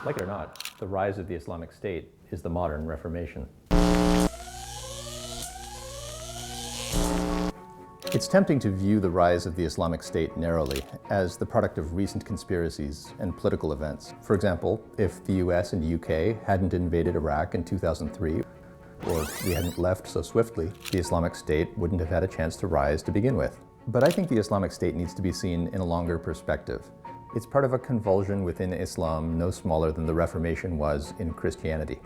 Like it or not, the rise of the Islamic State is the modern Reformation. It's tempting to view the rise of the Islamic State narrowly as the product of recent conspiracies and political events. For example, if the US and UK hadn't invaded Iraq in 2003, or we hadn't left so swiftly, the Islamic State wouldn't have had a chance to rise to begin with. But I think the Islamic State needs to be seen in a longer perspective. It's part of a convulsion within Islam no smaller than the Reformation was in Christianity.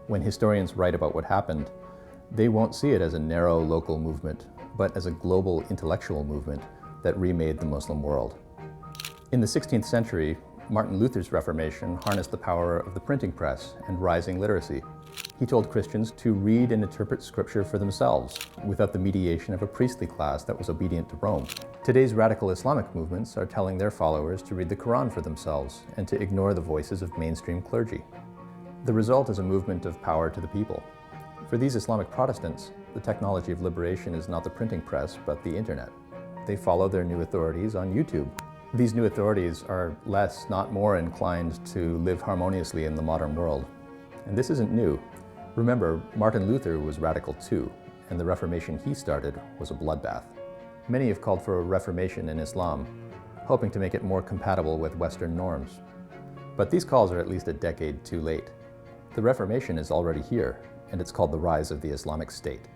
When historians write about what happened, they won't see it as a narrow local movement, but as a global intellectual movement that remade the Muslim world. In the 16th century, Martin Luther's Reformation harnessed the power of the printing press and rising literacy. He told Christians to read and interpret scripture for themselves, without the mediation of a priestly class that was obedient to Rome. Today's radical Islamic movements are telling their followers to read the Quran for themselves and to ignore the voices of mainstream clergy. The result is a movement of power to the people. For these Islamic Protestants, the technology of liberation is not the printing press, but the internet. They follow their new authorities on YouTube. These new authorities are less, not more, inclined to live harmoniously in the modern world. And this isn't new. Remember, Martin Luther was radical too, and the Reformation he started was a bloodbath. Many have called for a reformation in Islam, hoping to make it more compatible with Western norms. But these calls are at least a decade too late. The Reformation is already here, and it's called the rise of the Islamic State.